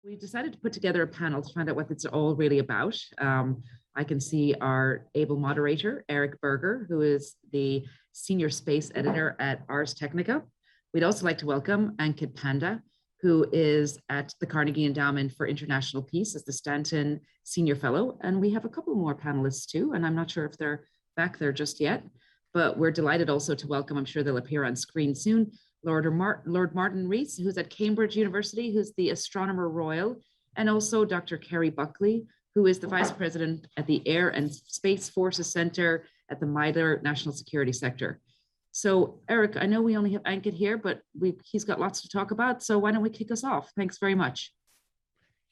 We decided to put together a panel to find out what it's all really about. I can see our able moderator, Eric Berger, who is the senior space editor at Ars Technica. We'd also like to welcome Ankit Panda, who is at the Carnegie Endowment for International Peace as the Stanton Senior Fellow. And we have a couple more panelists too, and I'm not sure if they're back there just yet, but we're delighted also to welcome, I'm sure they'll appear on screen soon, Lord Martin Rees, who's at Cambridge University, who's the Astronomer Royal, and also Dr. Kerry Buckley, who is the Vice President at the Air and Space Forces Center at the MITRE National Security Sector. So Eric, I know we only have Ankit here, but he's got lots to talk about. So why don't we kick us off? Thanks very much.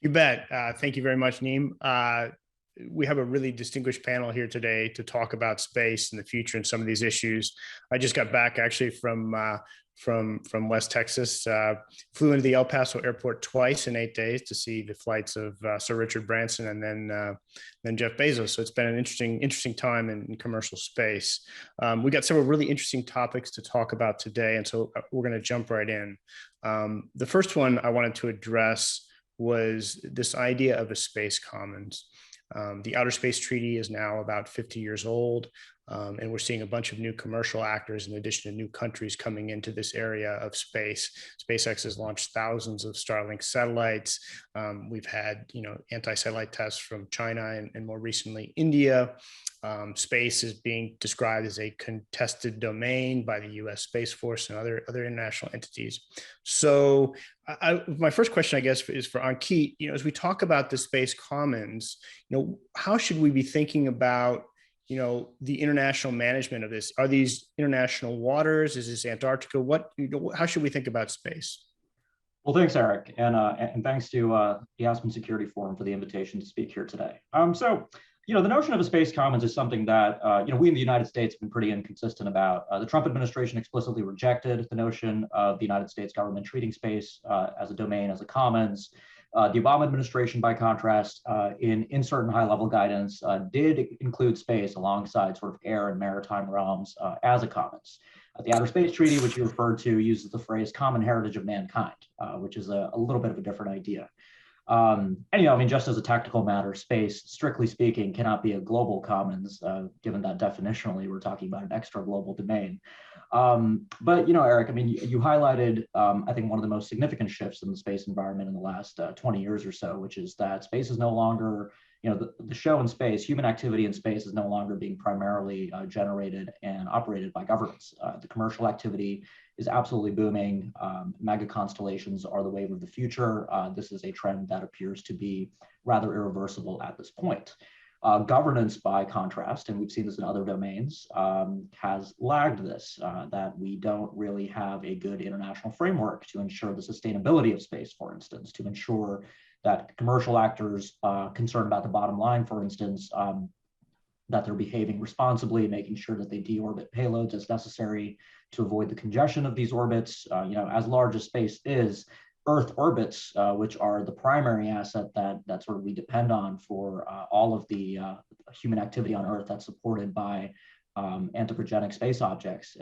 You bet. Thank you very much, Niamh. We have a really distinguished panel here today to talk about space and the future and some of these issues. I just got back actually from West Texas, flew into the El Paso airport twice in 8 days to see the flights of Sir Richard Branson and then Jeff Bezos. So it's been an interesting time in commercial space. We got several really interesting topics to talk about today, and so we're going to jump right in. The first one I wanted to address was this idea of a space commons. The Outer Space Treaty is now about 50 years old, and we're seeing a bunch of new commercial actors in addition to new countries coming into this area of space. SpaceX has launched thousands of Starlink satellites. We've had, anti-satellite tests from China and more recently India. Space is being described as a contested domain by the U.S. Space Force and other international entities. So my first question, I guess, is for Ankit. As we talk about the space commons, how should we be thinking about, the international management of this? Are these international waters? Is this Antarctica? How should we think about space? Well, thanks, Eric, and thanks to the Aspen Security Forum for the invitation to speak here today. The notion of a space commons is something that, we in the United States have been pretty inconsistent about. The Trump administration explicitly rejected the notion of the United States government treating space as a domain, as a commons. The Obama administration, by contrast, in certain high-level guidance, did include space alongside sort of air and maritime realms as a commons. The Outer Space Treaty, which you referred to, uses the phrase common heritage of mankind, which is a little bit of a different idea. Just as a technical matter, space, strictly speaking, cannot be a global commons, given that definitionally we're talking about an extra global domain. Eric, you highlighted, I think, one of the most significant shifts in the space environment in the last 20 years or so, which is that space is no longer, the show in space, human activity in space is no longer being primarily generated and operated by governments. The commercial activity is absolutely booming. Mega constellations are the wave of the future. This is a trend that appears to be rather irreversible at this point. Governance, by contrast, and we've seen this in other domains, has lagged this, that we don't really have a good international framework to ensure the sustainability of space, for instance, to ensure that commercial actors concerned about the bottom line, for instance, that they're behaving responsibly, making sure that they deorbit payloads as necessary to avoid the congestion of these orbits. As large as space is, Earth orbits, which are the primary asset that sort of we depend on for all of the human activity on Earth that's supported by anthropogenic space objects,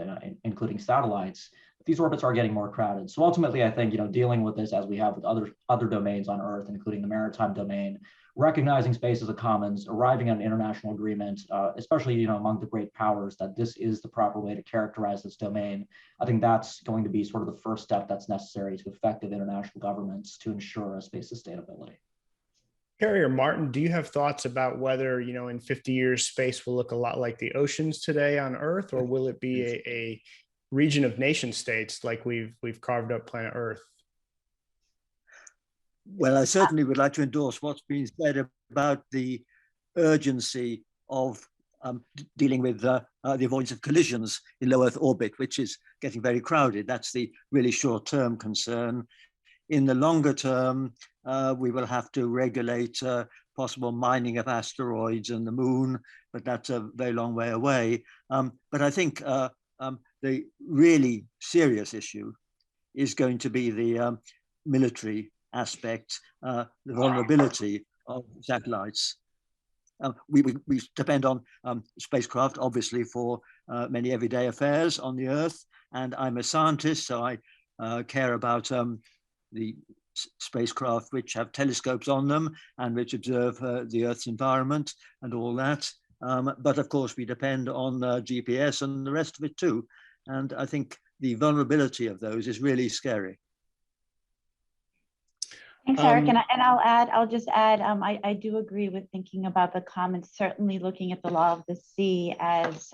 including satellites. These orbits are getting more crowded. So ultimately, I think dealing with this as we have with other domains on Earth, including the maritime domain, recognizing space as a commons, arriving at an international agreement, especially among the great powers, that this is the proper way to characterize this domain. I think that's going to be sort of the first step that's necessary to effective international governments to ensure a space sustainability. Kerry or Martin, do you have thoughts about whether in 50 years space will look a lot like the oceans today on Earth, or will it be a region of nation states like we've carved up planet Earth? Well, I certainly would like to endorse what's been said about the urgency of dealing with the avoidance of collisions in low Earth orbit, which is getting very crowded. That's the really short-term concern. In the longer term, we will have to regulate possible mining of asteroids and the moon, but that's a very long way away. But I think the really serious issue is going to be the military aspect, the vulnerability of satellites. We depend on spacecraft, obviously, for many everyday affairs on the Earth. And I'm a scientist, so I care about the spacecraft which have telescopes on them and which observe the Earth's environment and all that. But of course, we depend on GPS and the rest of it too. And I think the vulnerability of those is really scary. Thanks, Eric. And I'll just add, I do agree with thinking about the commons, certainly looking at the law of the sea as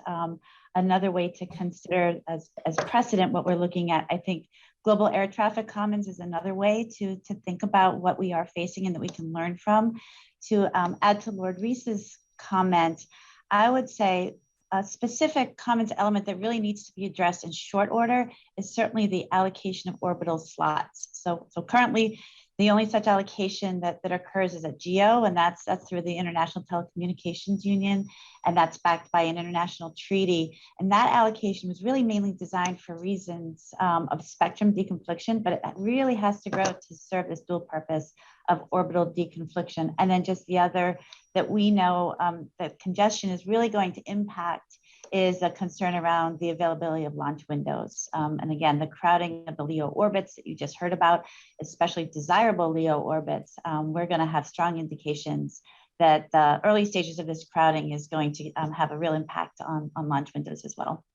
another way to consider as precedent what we're looking at. I think global air traffic commons is another way to think about what we are facing and that we can learn from. To add to Lord Rees's comment, I would say a specific commons element that really needs to be addressed in short order is certainly the allocation of orbital slots. So currently, the only such allocation that occurs is at GEO, and that's through the International Telecommunications Union, and that's backed by an international treaty. And that allocation was really mainly designed for reasons of spectrum deconfliction, but it really has to grow to serve this dual purpose of orbital deconfliction. And then just the other that we know that congestion is really going to impact is a concern around the availability of launch windows. And again, the crowding of the LEO orbits that you just heard about, especially desirable LEO orbits, we're going to have strong indications that the early stages of this crowding is going to have a real impact on launch windows as well.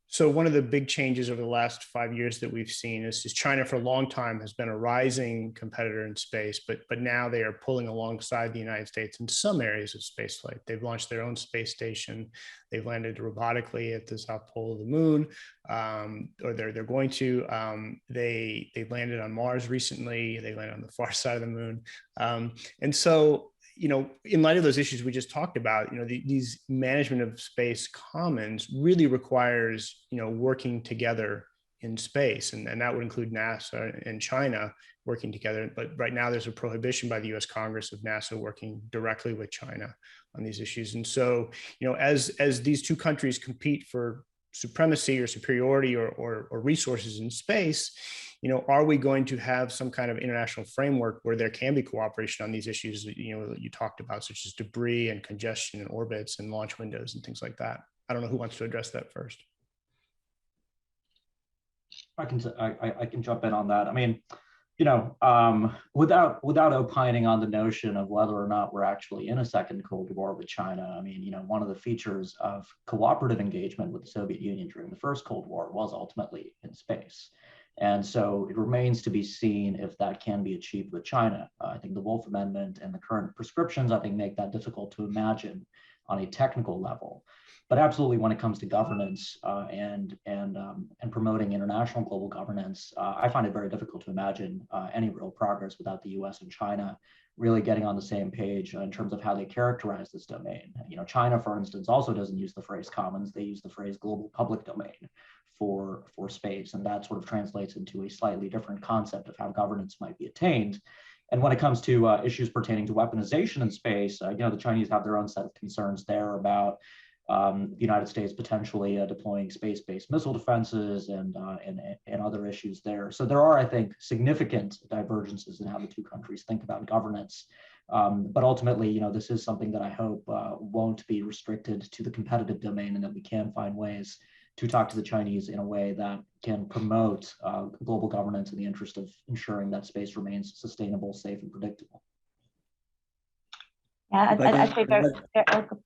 So one of the big changes over the last 5 years that we've seen is China for a long time has been a rising competitor in space, but now they are pulling alongside the United States in some areas of spaceflight. They've launched their own space station. They've landed robotically at the South Pole of the Moon, or they're going to. They landed on Mars recently. They landed on the far side of the Moon, and so, in light of those issues we just talked about, these management of space commons really requires, working together in space. And that would include NASA and China working together. But right now there's a prohibition by the US Congress of NASA working directly with China on these issues. And so, as these two countries compete for supremacy or superiority or resources in space, are we going to have some kind of international framework where there can be cooperation on these issues that you talked about, such as debris and congestion in orbits and launch windows and things like that? I don't know who wants to address that first. I can jump in on that. I mean, without opining on the notion of whether or not we're actually in a second Cold War with China, I mean, one of the features of cooperative engagement with the Soviet Union during the first Cold War was ultimately in space. And so it remains to be seen if that can be achieved with China. I think the Wolf Amendment and the current prescriptions, I think, make that difficult to imagine on a technical level. But absolutely, when it comes to governance and promoting international global governance, I find it very difficult to imagine any real progress without the US and China really getting on the same page in terms of how they characterize this domain. China, for instance, also doesn't use the phrase commons. They use the phrase global public domain for space. And that sort of translates into a slightly different concept of how governance might be attained. And when it comes to issues pertaining to weaponization in space, the Chinese have their own set of concerns there about the United States potentially deploying space-based missile defenses and other issues there. So there are, I think, significant divergences in how the two countries think about governance. But ultimately, this is something that I hope won't be restricted to the competitive domain, and that we can find ways to talk to the Chinese in a way that can promote global governance in the interest of ensuring that space remains sustainable, safe, and predictable. Yeah, I'd say,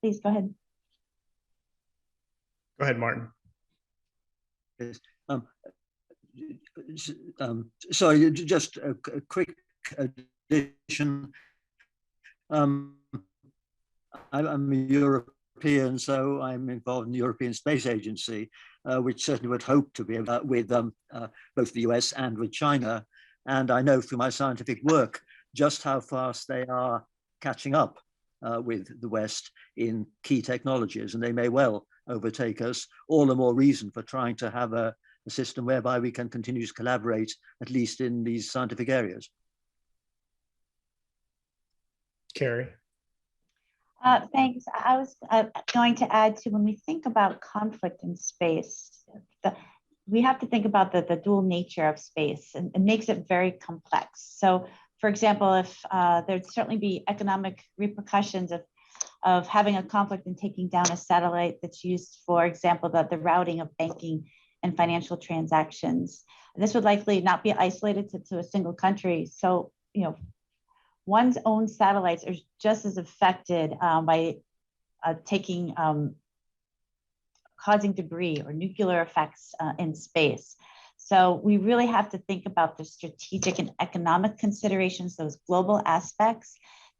please go ahead. Go ahead, Martin. Yes. Sorry, just a quick addition. I'm a European, so I'm involved in the European Space Agency, which certainly would hope to be able with both the US and with China. And I know through my scientific work just how fast they are catching up with the West in key technologies, and they may well overtake us. All the more reason for trying to have a system whereby we can continue to collaborate, at least in these scientific areas. Kerry. Thanks. I was going to add to, when we think about conflict in space, we have to think about the dual nature of space, and it makes it very complex. So, for example, if there'd certainly be economic repercussions of having a conflict and taking down a satellite that's used, for example, the routing of banking and financial transactions. And this would likely not be isolated to a single country. So, one's own satellites are just as affected by causing debris or nuclear effects in space. So we really have to think about the strategic and economic considerations, those global aspects,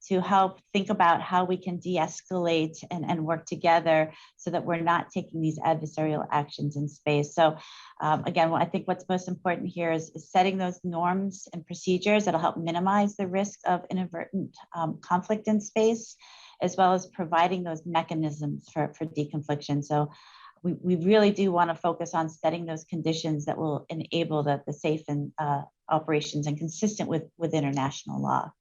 to help think about how we can de-escalate and work together so that we're not taking these adversarial actions in space. So again, I think what's most important here is setting those norms and procedures that'll help minimize the risk of inadvertent conflict in space, as well as providing those mechanisms for deconfliction. So we really do want to focus on setting those conditions that will enable the safe and operations and consistent with international law.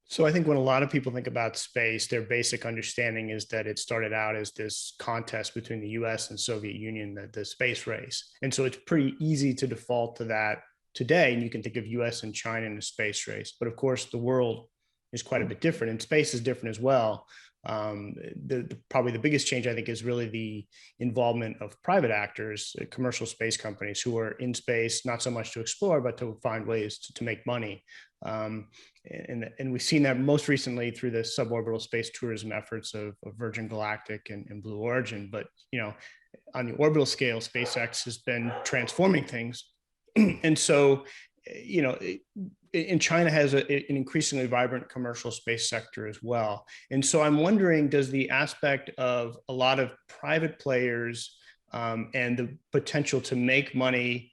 So I think when a lot of people think about space, their basic understanding is that it started out as this contest between the US and Soviet Union, the space race. And so it's pretty easy to default to that today. And you can think of US and China in a space race. But of course, the world is quite a bit different, and space is different as well. Probably the biggest change, I think, is really the involvement of private actors, commercial space companies who are in space, not so much to explore, but to find ways to make money. And we've seen that most recently through the suborbital space tourism efforts of Virgin Galactic and Blue Origin. But, on the orbital scale, SpaceX has been transforming things. And so, and China has an increasingly vibrant commercial space sector as well. And so I'm wondering, does the aspect of a lot of private players and the potential to make money,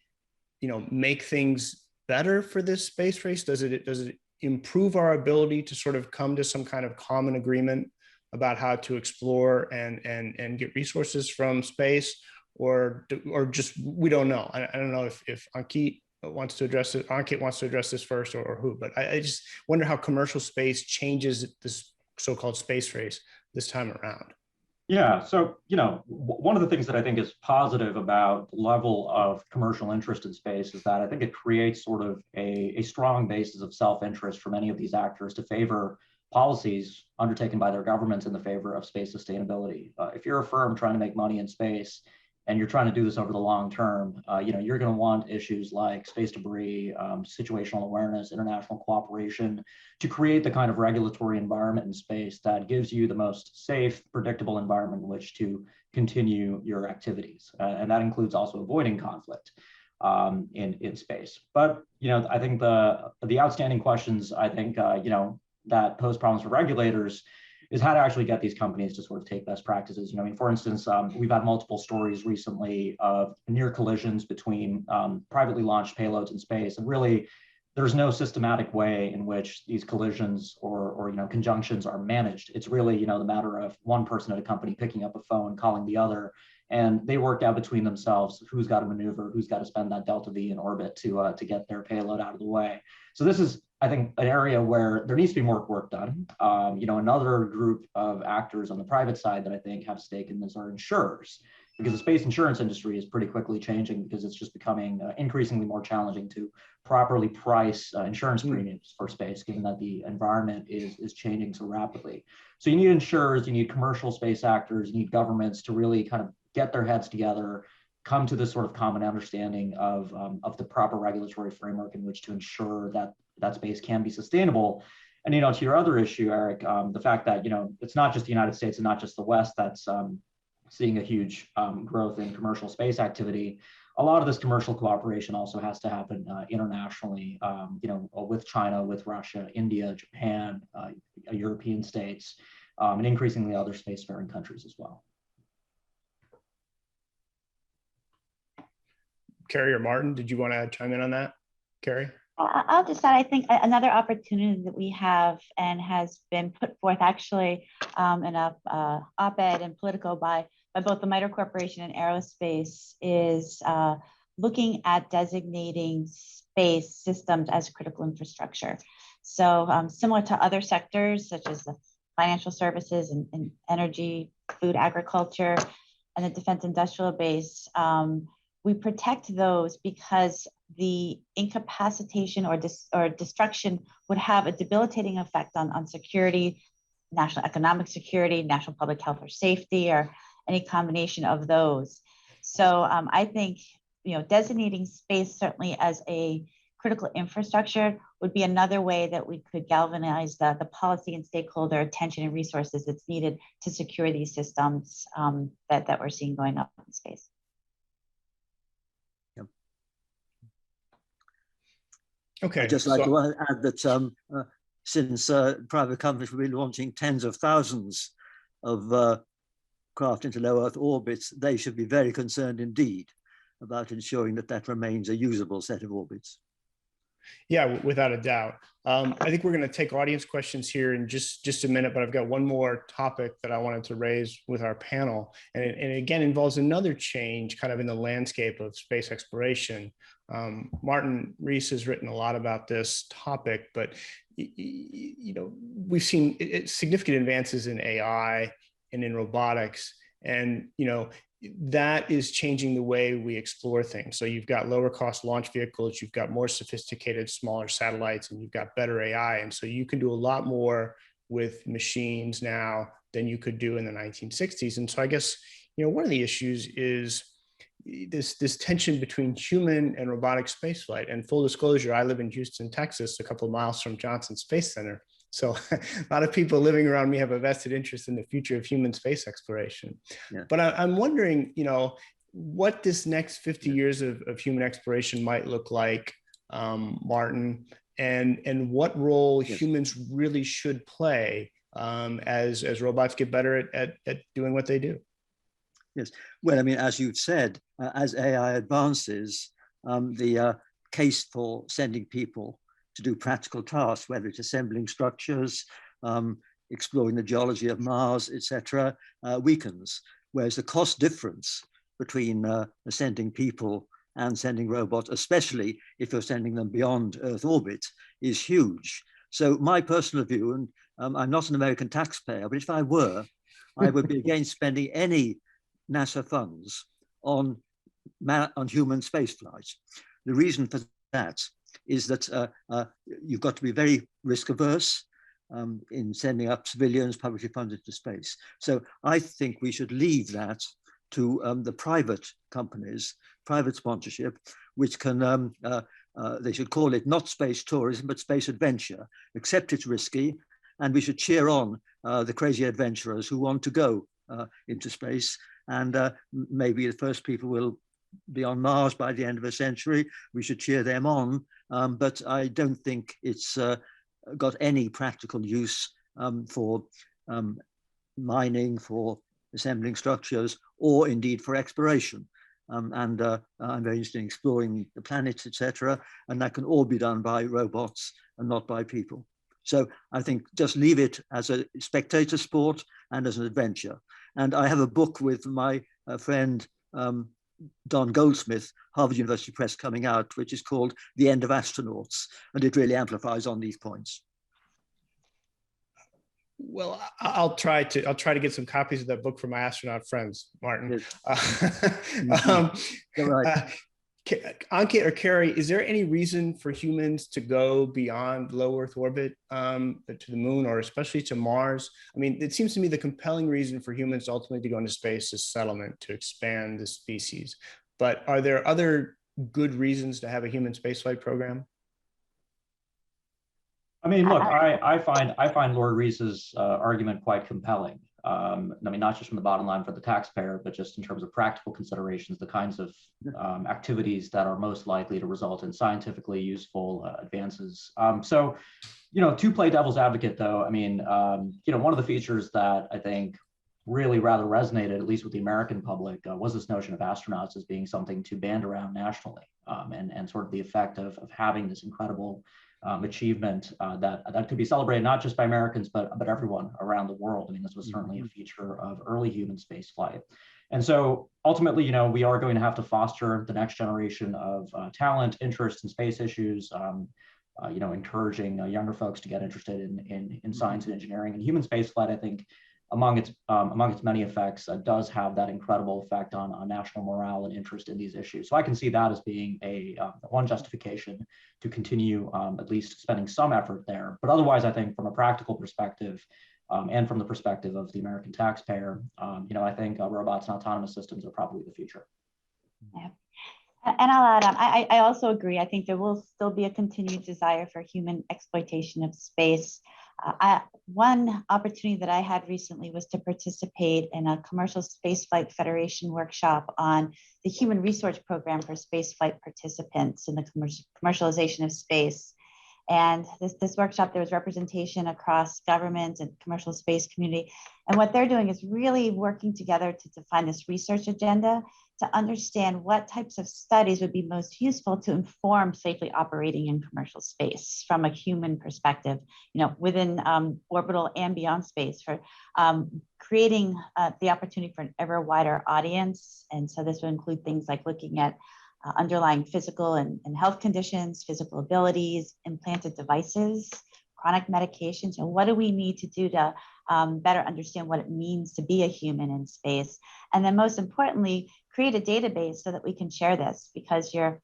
make things better for this space race? Does it improve our ability to sort of come to some kind of common agreement about how to explore and get resources from space, or just, we don't know? I don't know if Ankit wants to address it. Ankit wants to address this first, or who, but I just wonder how commercial space changes this so-called space race this time around. Yeah, so, one of the things that I think is positive about the level of commercial interest in space is that I think it creates sort of a strong basis of self-interest for many of these actors to favor policies undertaken by their governments in the favor of space sustainability. If you're a firm trying to make money in space, and you're trying to do this over the long term, you're going to want issues like space debris, situational awareness, international cooperation to create the kind of regulatory environment in space that gives you the most safe, predictable environment in which to continue your activities. And that includes also avoiding conflict in space. But, I think the outstanding questions, I think, that pose problems for regulators is how to actually get these companies to sort of take best practices. For instance, we've had multiple stories recently of near collisions between privately launched payloads in space, and really there's no systematic way in which these collisions or conjunctions are managed. It's really the matter of one person at a company picking up a phone, calling the other, and they work out between themselves who's got to maneuver, who's got to spend that delta V in orbit to get their payload out of the way. So this is, I think, an area where there needs to be more work done. Another group of actors on the private side that I think have a stake in this are insurers, because the space insurance industry is pretty quickly changing because it's just becoming increasingly more challenging to properly price insurance premiums for space, given that the environment is changing so rapidly. So you need insurers, you need commercial space actors, you need governments to really kind of get their heads together, come to this sort of common understanding of the proper regulatory framework in which to ensure that space can be sustainable. And, to your other issue, Eric, the fact that, it's not just the United States and not just the West that's seeing a huge growth in commercial space activity. A lot of this commercial cooperation also has to happen internationally, with China, with Russia, India, Japan, European states, and increasingly other spacefaring countries as well. Kerry or Martin, did you want to chime in on that? Kerry? I'll just add, I think another opportunity that we have and has been put forth actually in a op-ed in Politico by both the MITRE Corporation and Aerospace is looking at designating space systems as critical infrastructure. So similar to other sectors such as the financial services and energy, food, agriculture, and the defense industrial base, we protect those because the incapacitation or destruction would have a debilitating effect on security, national economic security, national public health or safety, or any combination of those. So I think, designating space certainly as a critical infrastructure would be another way that we could galvanize the policy and stakeholder attention and resources that's needed to secure these systems that we're seeing going up in space. Yep. Okay. I'd just like to add that since private companies will be launching tens of thousands of craft into low Earth orbits, they should be very concerned indeed about ensuring that that remains a usable set of orbits. Yeah, without a doubt. I think we're going to take audience questions here in just a minute, but I've got one more topic that I wanted to raise with our panel. And it again involves another change kind of in the landscape of space exploration. Martin Rees has written a lot about this topic, but we've seen significant advances in AI and in robotics. And, that is changing the way we explore things. So you've got lower cost launch vehicles, you've got more sophisticated, smaller satellites, and you've got better AI. And so you can do a lot more with machines now than you could do in the 1960s. And so I guess, one of the issues is this tension between human and robotic spaceflight. And full disclosure, I live in Houston, Texas, a couple of miles from Johnson Space Center. So a lot of people living around me have a vested interest in the future of human space exploration. Yeah. But I'm wondering, what this next 50 years of human exploration might look like, Martin, and what role humans really should play as robots get better at doing what they do. Yes, well, I mean, as you've said, as AI advances, the case for sending people to do practical tasks, whether it's assembling structures, exploring the geology of Mars, etc., weakens. Whereas the cost difference between sending people and sending robots, especially if you're sending them beyond Earth orbit, is huge. So my personal view, and I'm not an American taxpayer, but if I were, I would be against spending any NASA funds on human spaceflight. The reason for that is that you've got to be very risk averse in sending up civilians publicly funded to space. So I think we should leave that to the private companies, private sponsorship, which can, they should call it not space tourism, but space adventure, except it's risky. And we should cheer on the crazy adventurers who want to go into space. And maybe the first people will be on Mars by the end of a century. We should cheer them on. But I don't think it's got any practical use for mining, for assembling structures, or indeed for exploration. I'm very interested in exploring the planets, etc. And that can all be done by robots and not by people. So I think just leave it as a spectator sport and as an adventure. And I have a book with my friend, Don Goldsmith, Harvard University Press, coming out, which is called The End of Astronauts. And it really amplifies on these points. Well, I'll try to get some copies of that book for my astronaut friends, Martin. Yes. Ankit or Kerry, is there any reason for humans to go beyond low Earth orbit to the moon, or especially to Mars? I mean, it seems to me the compelling reason for humans ultimately to go into space is settlement, to expand the species. But are there other good reasons to have a human spaceflight program? I mean, look, I find Lord Rees's argument quite compelling. I mean, not just from the bottom line for the taxpayer, but just in terms of practical considerations, the kinds of activities that are most likely to result in scientifically useful advances. So, to play devil's advocate, though, I mean, one of the features that I think really rather resonated, at least with the American public, was this notion of astronauts as being something to band around nationally, and sort of the effect of having this incredible achievement that could be celebrated not just by Americans, but everyone around the world. I mean, this was certainly a feature of early human space flight. And so ultimately, we are going to have to foster the next generation of talent, interest in space issues, encouraging younger folks to get interested in science and engineering. And human space flight, I think, among its many effects, does have that incredible effect on national morale and interest in these issues. So I can see that as being one justification to continue at least spending some effort there. But otherwise, I think from a practical perspective and from the perspective of the American taxpayer, I think robots and autonomous systems are probably the future. Yeah. And I'll add on, I also agree. I think there will still be a continued desire for human exploitation of space. One opportunity that I had recently was to participate in a Commercial Spaceflight Federation workshop on the human resource program for spaceflight participants in the commercialization of space. And this workshop, there was representation across government and commercial space community. And what they're doing is really working together to define this research agenda to understand what types of studies would be most useful to inform safely operating in commercial space from a human perspective, within orbital and beyond space, for creating the opportunity for an ever wider audience. And so this would include things like looking at underlying physical and health conditions, physical abilities, implanted devices, chronic medications, and what do we need to do to better understand what it means to be a human in space. And then most importantly, create a database so that we can share this, because your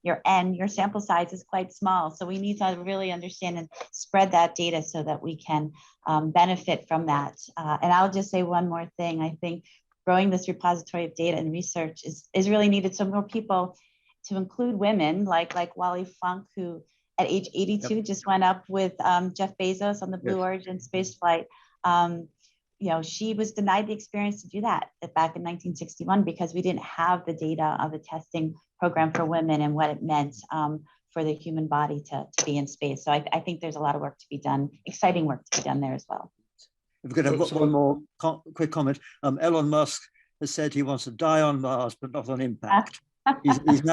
sample size is quite small. So we need to really understand and spread that data so that we can benefit from that. And I'll just say one more thing. I think growing this repository of data and research is really needed. So more people, to include women like Wally Funk, who at age 82 just went up with Jeff Bezos on the Blue Origin spaceflight. She was denied the experience to do that back in 1961 because we didn't have the data of the testing program for women and what it meant for the human body to be in space. So I think there's a lot of work to be done, exciting work to be done there as well. If we could have one more quick comment. Elon Musk has said he wants to die on Mars, but not on impact. He's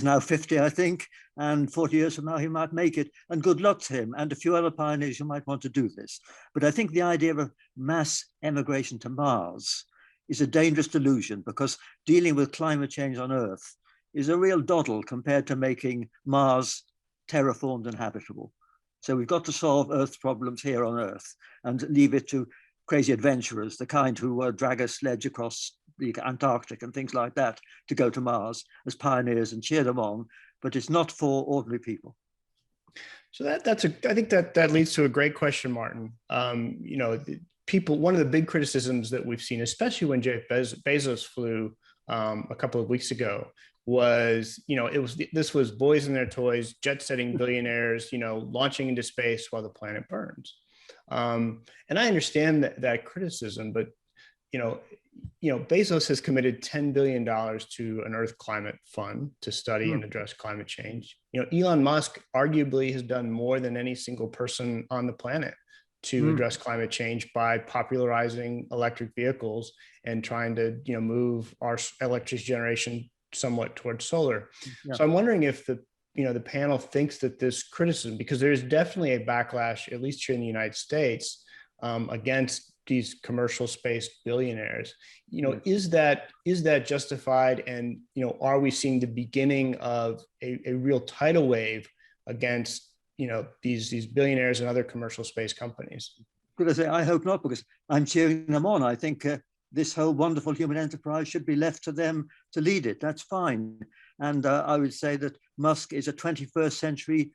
now 50, I think, and 40 years from now he might make it. And good luck to him and a few other pioneers who might want to do this. But I think the idea of mass emigration to Mars is a dangerous delusion, because dealing with climate change on Earth is a real doddle compared to making Mars terraformed and habitable. So we've got to solve Earth's problems here on Earth and leave it to crazy adventurers, the kind who drag a sledge across the Antarctic and things like that to go to Mars as pioneers and cheer them on, but it's not for ordinary people. So I think that leads to a great question, Martin. One of the big criticisms that we've seen, especially when Jeff Bezos flew a couple of weeks ago, was, this was boys and their toys, jet-setting billionaires, launching into space while the planet burns. And I understand that criticism, but Bezos has committed $10 billion to an Earth Climate Fund to study and address climate change. Elon Musk arguably has done more than any single person on the planet to address climate change by popularizing electric vehicles and trying to, move our electricity generation somewhat towards solar. Yeah. So I'm wondering if the panel thinks that this criticism, because there's definitely a backlash, at least here in the United States, against these commercial space billionaires, is that justified? And, are we seeing the beginning of a real tidal wave against, these billionaires and other commercial space companies? Could I say, I hope not, because I'm cheering them on. I think this whole wonderful human enterprise should be left to them to lead it. That's fine. And I would say that Musk is a 21st century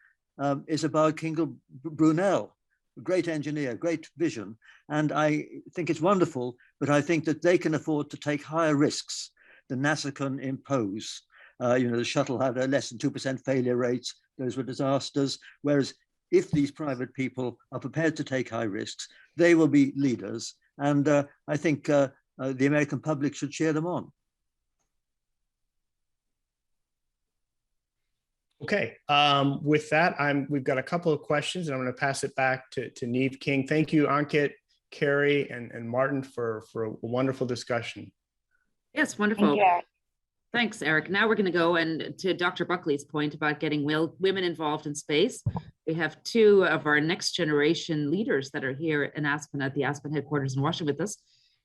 Isabel Kinger-Brunel, a great engineer, great vision. And I think it's wonderful, but I think that they can afford to take higher risks than NASA can impose. The shuttle had a less than 2% failure rates. Those were disasters. Whereas if these private people are prepared to take high risks, they will be leaders. And I think the American public should cheer them on. Okay, with that, we've got a couple of questions, and I'm going to pass it back to Niamh King. Thank you, Ankit, Kerry, and Martin for a wonderful discussion. Yes, wonderful. Thank you, Eric. Thanks, Eric. Now we're going to go to Dr. Buckley's point about getting women involved in space. We have two of our next generation leaders that are here in Aspen at the Aspen headquarters in Washington with us.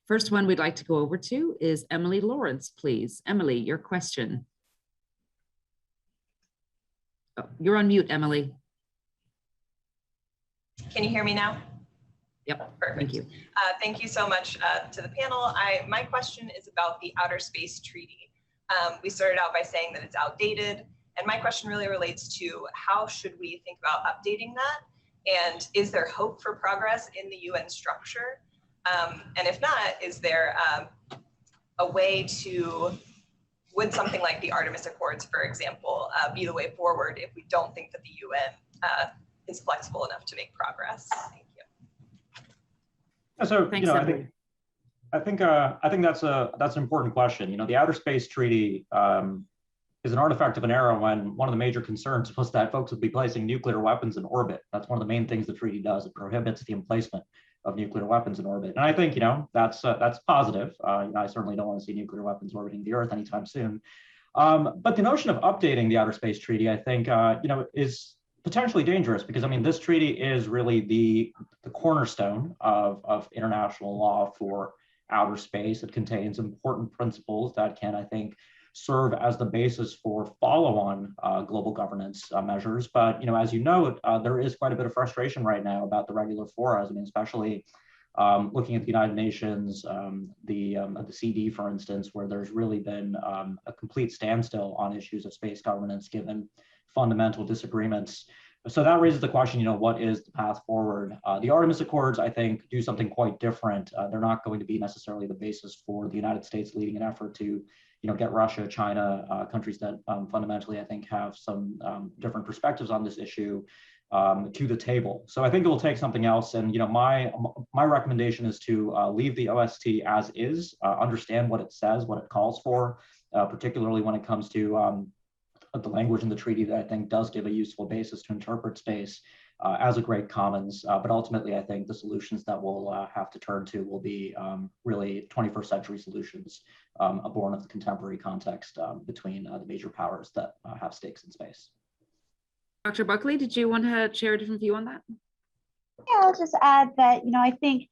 First one we'd like to go over to is Emily Lawrence, please. Emily, your question. Oh, you're on mute, Emily. Can you hear me now? Yep, perfect. Thank you. Thank you so much to the panel. My question is about the Outer Space Treaty. We started out by saying that it's outdated, and my question really relates to how should we think about updating that? And is there hope for progress in the UN structure? And if not, is there a way to would something like the Artemis Accords, for example, be the way forward if we don't think that the UN is flexible enough to make progress? Thank you. Yeah, so Thanks, I think that's an important question. The Outer Space Treaty is an artifact of an era when one of the major concerns was that folks would be placing nuclear weapons in orbit. That's one of the main things the treaty does. It prohibits the emplacement of nuclear weapons in orbit. And I think, that's positive. I certainly don't want to see nuclear weapons orbiting the Earth anytime soon. But the notion of updating the Outer Space Treaty, I think, is potentially dangerous because, this treaty is really the cornerstone of international law for outer space. It contains important principles that can, I think, serve as the basis for follow-on global governance measures. But as you know, there is quite a bit of frustration right now about the regular forums. Especially looking at the United Nations, the CD, for instance, where there's really been a complete standstill on issues of space governance given fundamental disagreements. So that raises the question, what is the path forward? The Artemis Accords, I think, do something quite different. They're not going to be necessarily the basis for the United States leading an effort to get Russia, China, countries that fundamentally, I think, have some different perspectives on this issue to the table. So I think it will take something else. And my recommendation is to leave the OST as is, understand what it says, what it calls for, particularly when it comes to the language in the treaty that I think does give a useful basis to interpret space as a great commons. But ultimately, I think the solutions that we'll have to turn to will be really 21st century solutions born of the contemporary context between the major powers that have stakes in space. Dr. Buckley, did you want to share a different view on that? Yeah, I'll just add that, I think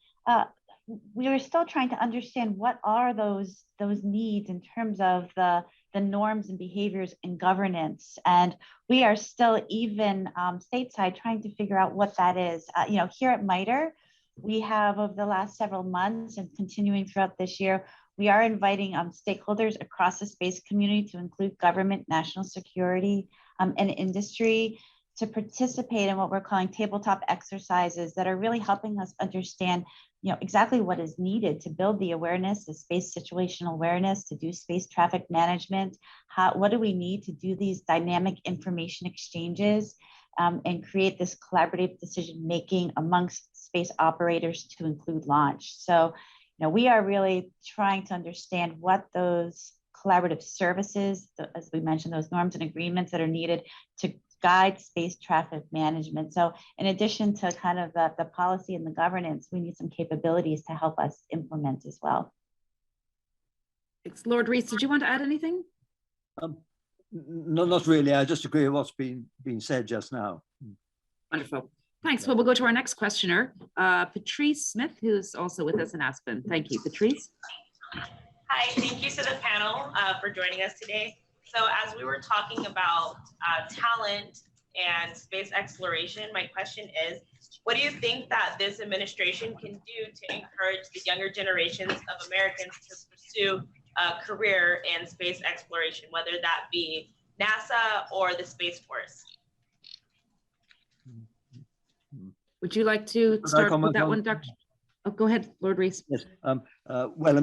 we were still trying to understand what are those needs in terms of the norms and behaviors in governance. And we are still even stateside trying to figure out what that is. Here at MITRE, we have over the last several months and continuing throughout this year, we are inviting stakeholders across the space community to include government, national security, and industry to participate in what we're calling tabletop exercises that are really helping us understand exactly what is needed to build the awareness, the space situational awareness, to do space traffic management. What do we need to do these dynamic information exchanges and create this collaborative decision-making amongst space operators to include launch. So, we are really trying to understand what those collaborative services, as we mentioned, those norms and agreements that are needed to guide space traffic management. So in addition to kind of the policy and the governance, we need some capabilities to help us implement as well. Thanks. Lord Rees, did you want to add anything? No, not really. I just agree with what's been said just now. Wonderful. Thanks. Well, we'll go to our next questioner, Patrice Smith, who's also with us in Aspen. Thank you, Patrice. Hi, thank you to the panel for joining us today. So as we were talking about talent and space exploration, my question is, what do you think that this administration can do to encourage the younger generations of Americans to pursue a career in space exploration, whether that be NASA or the Space Force? Would you like to start with that one, Dr.? Oh, go ahead, Lord Rees. Yes. Well,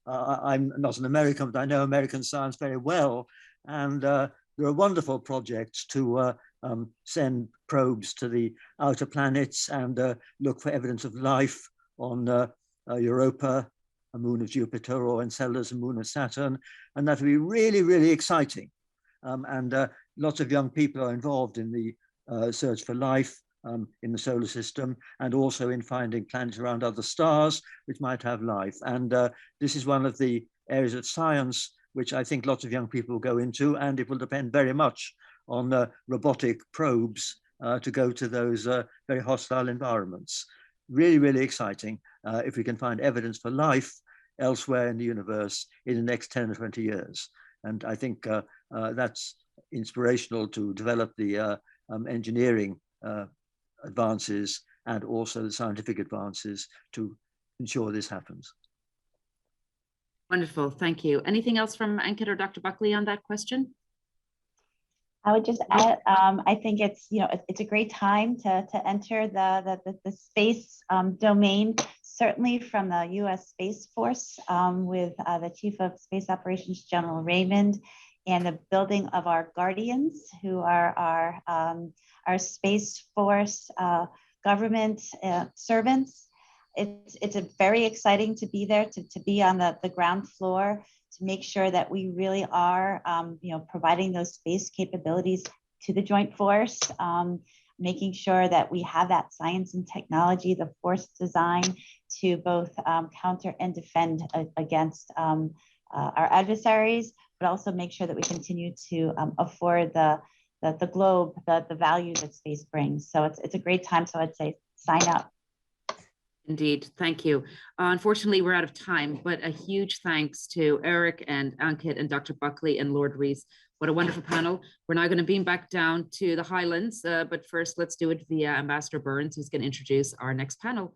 I'm not an American, but I know American science very well. And there are wonderful projects to send probes to the outer planets and look for evidence of life on Europa, a moon of Jupiter, or Enceladus, a moon of Saturn. And that would be really, really exciting. And lots of young people are involved in the search for life in the solar system, and also in finding planets around other stars which might have life. And this is one of the areas of science which I think lots of young people will go into, and it will depend very much on robotic probes to go to those very hostile environments. Really, really exciting if we can find evidence for life elsewhere in the universe in the next 10 or 20 years. And I think that's inspirational to develop the engineering advances and also the scientific advances to ensure this happens. Wonderful, thank you. Anything else from Ankit or Dr. Buckley on that question? I would just add, I think it's, it's a great time to enter the space domain. certainly from the U.S. Space Force with the Chief of Space Operations, General Raymond, and the building of our guardians, who are our Space Force government servants. It's a very exciting to be there, to be on the ground floor, to make sure that we really are providing those space capabilities to the Joint Force, making sure that we have that science and technology, the force design to both counter and defend against our adversaries, but also make sure that we continue to afford the globe the value that space brings. So it's a great time. So I'd say sign up. Indeed. Thank you. Unfortunately, we're out of time, but a huge thanks to Eric and Ankit and Dr. Buckley and Lord Rees. What a wonderful panel. We're now going to beam back down to the Highlands, but first let's do it via Ambassador Burns, who's going to introduce our next panel.